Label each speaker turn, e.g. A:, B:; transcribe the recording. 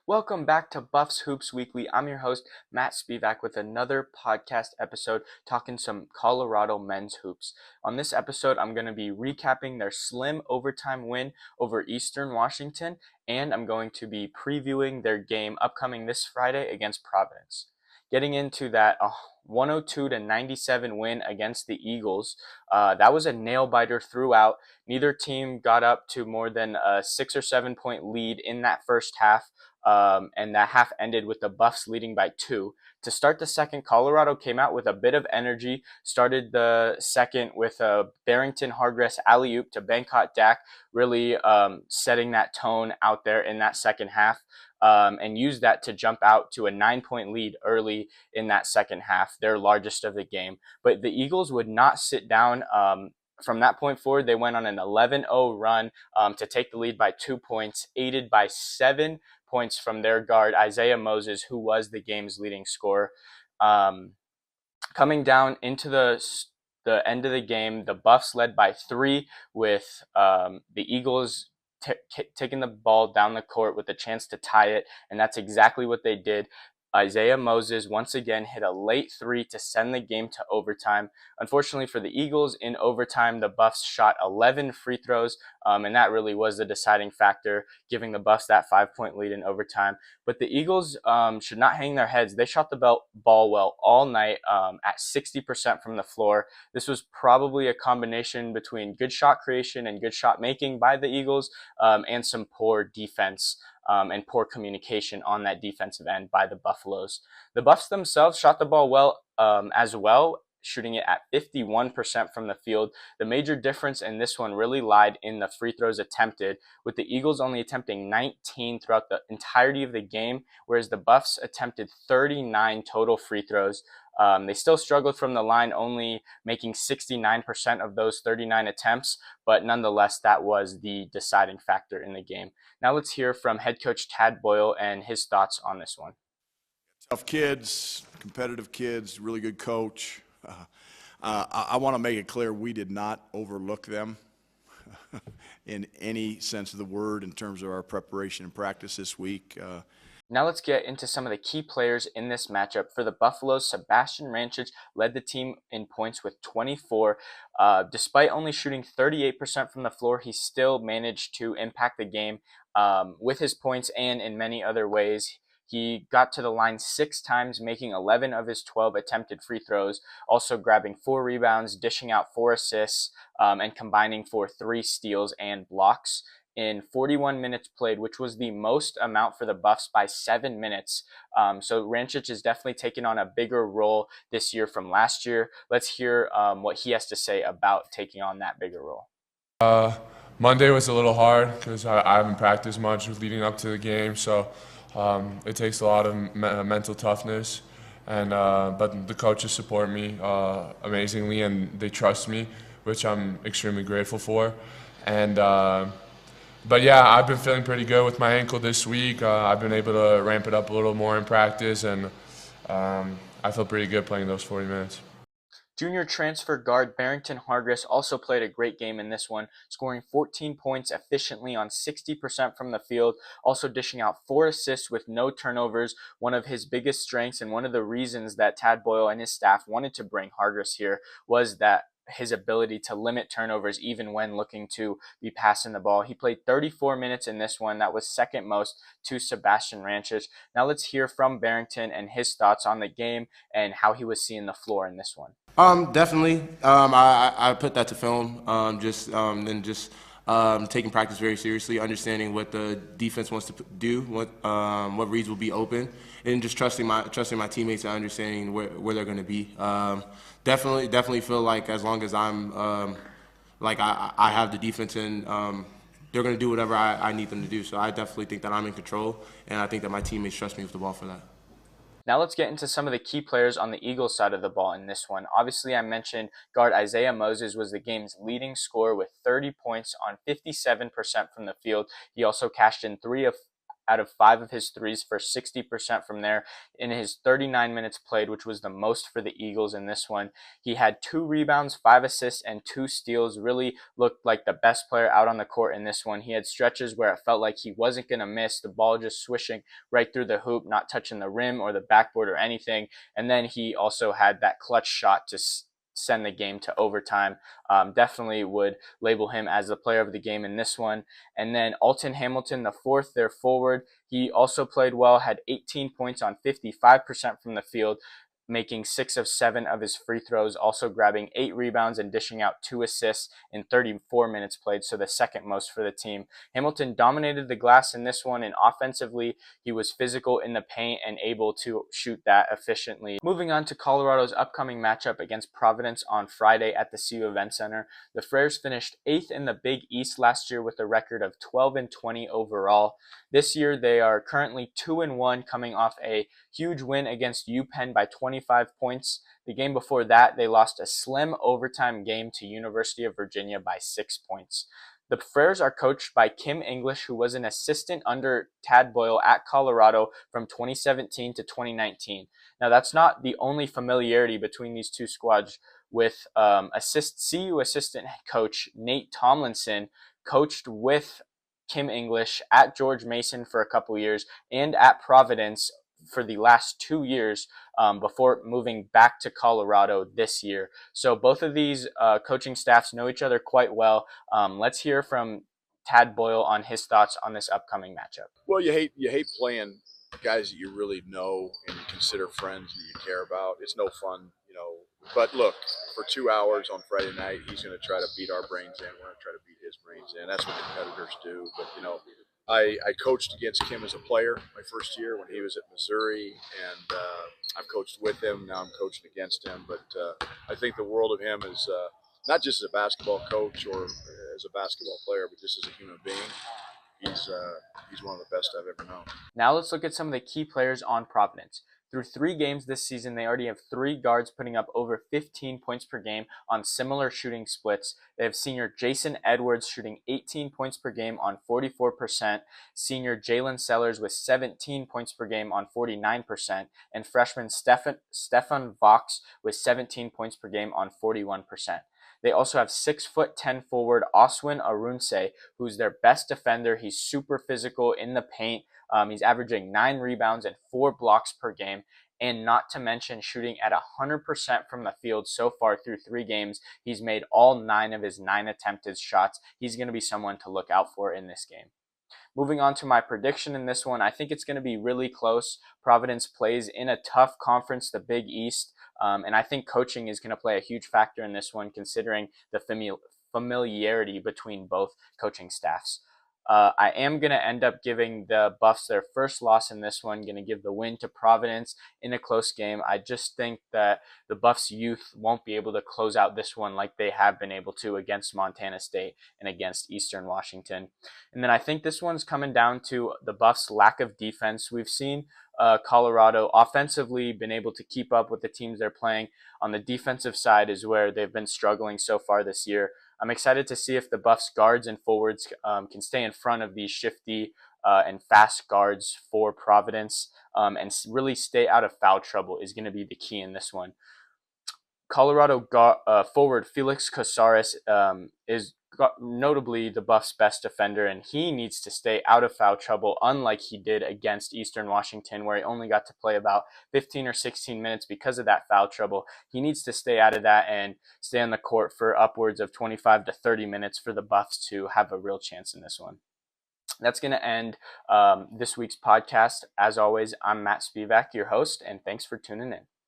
A: Welcome back to Buffs Hoops Weekly. I'm your host, Matt Spivak, with another podcast episode talking some Colorado men's hoops. On this episode, I'm going to be recapping their slim overtime win over Eastern Washington, and I'm going to be previewing their game upcoming this Friday against Providence. Getting into that 102-97 win against the Eagles, that was a nail biter throughout. Neither team got up to more than a 6 or 7 point lead in that first half. And that half ended with the Buffs leading by 2. To start the second, Colorado came out with a bit of energy, started the second with a Barrington Hardress alley-oop to Bangkok Dak, really setting that tone out there in that second half. And used that to jump out to a 9-point lead early in that second half, their largest of the game. But the Eagles would not sit down. From that point forward, they went on an 11-0 run to take the lead by 2 points, aided by 7 points from their guard, Isaiah Moses, who was the game's leading scorer. Coming down into the end of the game, the Buffs led by 3 with the Eagles taking the ball down the court with a chance to tie it, and that's exactly what they did. Isaiah Moses once again hit a late 3 to send the game to overtime. Unfortunately for the Eagles, in overtime, the Buffs shot 11 free throws, and that really was the deciding factor, giving the Buffs that 5-point lead in overtime. But the Eagles should not hang their heads. They shot the ball well all night at 60% from the floor. This was probably a combination between good shot creation and good shot making by the Eagles, and some poor defense and poor communication on that defensive end by the Buffaloes. The Buffs themselves shot the ball well as well, shooting it at 51% from the field. The major difference in this one really lied in the free throws attempted, with the Eagles only attempting 19 throughout the entirety of the game, whereas the Buffs attempted 39 total free throws. They still struggled from the line, only making 69% of those 39 attempts, but nonetheless, that was the deciding factor in the game. Now let's hear from head coach Tad Boyle and his thoughts on this one.
B: Tough kids, competitive kids, really good coach. I want to make it clear we did not overlook them in any sense of the word in terms of our preparation and practice this week.
A: Now let's get into some of the key players in this matchup. For the Buffaloes, Sebastian Rancic led the team in points with 24. Despite only shooting 38% from the floor, he still managed to impact the game with his points and in many other ways. He got to the line 6 times, making 11 of his 12 attempted free throws, also grabbing 4 rebounds, dishing out 4 assists, and combining for 3 steals and blocks in 41 minutes played, which was the most amount for the Buffs by 7 minutes. So Rancic is definitely taking on a bigger role this year from last year. Let's hear what he has to say about taking on that bigger role.
C: Monday was a little hard because I haven't practiced much leading up to the game, so it takes a lot of mental toughness. And but the coaches support me amazingly, and they trust me, which I'm extremely grateful for. And but yeah, I've been feeling pretty good with my ankle this week. I've been able to ramp it up a little more in practice, and I feel pretty good playing those 40 minutes.
A: Junior transfer guard Barrington Hardress also played a great game in this one, scoring 14 points efficiently on 60% from the field, also dishing out 4 assists with no turnovers, one of his biggest strengths and one of the reasons that Tad Boyle and his staff wanted to bring Hardress here was that his ability to limit turnovers even when looking to be passing the ball. He played 34 minutes in this one. That was second most to Sebastian Rancic. Now let's hear from Barrington and his thoughts on the game and how he was seeing the floor in this one.
D: Definitely. I put that to film. Taking practice very seriously, understanding what the defense wants to do, what reads will be open, and just trusting my teammates and understanding where they're going to be. Definitely feel like as long as I'm I have the defense and they're going to do whatever I need them to do. So I definitely think that I'm in control, and I think that my teammates trust me with the ball for that.
A: Now let's get into some of the key players on the Eagles side of the ball in this one. Obviously, I mentioned guard Isaiah Moses was the game's leading scorer with 30 points on 57% from the field. He also cashed in 3 of out of 5 of his threes for 60% from there in his 39 minutes played, which was the most for the Eagles in this one. He had 2 rebounds, 5 assists, and 2 steals. Really looked like the best player out on the court in this one. He had stretches where it felt like he wasn't going to miss, the ball just swishing right through the hoop, not touching the rim or the backboard or anything. And then he also had that clutch shot to send the game to overtime. Definitely would label him as the player of the game in this one. And then Alton Hamilton, the fourth, their forward, he also played well, had 18 points on 55% from the field, making 6 of 7 of his free throws, also grabbing 8 rebounds and dishing out 2 assists in 34 minutes played, so the second most for the team. Hamilton dominated the glass in this one, and offensively, he was physical in the paint and able to shoot that efficiently. Moving on to Colorado's upcoming matchup against Providence on Friday at the CU Event Center. The Friars finished 8th in the Big East last year with a record of 12-20 overall. This year, they are currently 2-1, coming off a huge win against UPenn by 25 points. The game before that, they lost a slim overtime game to University of Virginia by 6 points. The Friars are coached by Kim English, who was an assistant under Tad Boyle at Colorado from 2017 to 2019. Now, that's not the only familiarity between these two squads, with CU assistant coach Nate Tomlinson coached with Kim English at George Mason for a couple years and at Providence for the last 2 years before moving back to Colorado this year. So both of these coaching staffs know each other quite well. Let's hear from Tad Boyle on his thoughts on this upcoming matchup.
B: Well, you hate playing guys that you really know and you consider friends and you care about. It's no fun, you know. But look, for 2 hours on Friday night, he's going to try to beat our brains in. We're going to try to beat his brains in. That's what competitors do. But you know, I coached against Kim as a player my first year when he was at Missouri, and I've coached with him. Now I'm coaching against him. But I think the world of him is not just as a basketball coach or as a basketball player, but just as a human being. He's one of the best I've ever known.
A: Now let's look at some of the key players on Providence. Through 3 games this season, they already have 3 guards putting up over 15 points per game on similar shooting splits. They have senior Jason Edwards shooting 18 points per game on 44%, senior Jalen Sellers with 17 points per game on 49%, and freshman Stefan Vox with 17 points per game on 41%. They also have 6'10" forward Oswin Arunse, who's their best defender. He's super physical in the paint. He's averaging 9 rebounds and 4 blocks per game, and not to mention shooting at 100% from the field so far through 3 games. He's made all 9 of his 9 attempted shots. He's going to be someone to look out for in this game. Moving on to my prediction in this one, I think it's going to be really close. Providence plays in a tough conference, the Big East, and I think coaching is going to play a huge factor in this one, considering the familiarity between both coaching staffs. I am going to end up giving the Buffs their first loss in this one, going to give the win to Providence in a close game. I just think that the Buffs youth won't be able to close out this one like they have been able to against Montana State and against Eastern Washington. And then I think this one's coming down to the Buffs' lack of defense. We've seen Colorado offensively been able to keep up with the teams they're playing. On the defensive side is where they've been struggling so far this year. I'm excited to see if the Buffs guards and forwards can stay in front of these shifty and fast guards for Providence and really stay out of foul trouble is going to be the key in this one. Colorado forward Felix Casares is notably the Buffs' best defender, and he needs to stay out of foul trouble, unlike he did against Eastern Washington, where he only got to play about 15 or 16 minutes because of that foul trouble. He needs to stay out of that and stay on the court for upwards of 25 to 30 minutes for the Buffs to have a real chance in this one. That's going to end this week's podcast. As always, I'm Matt Spivak, your host, and thanks for tuning in.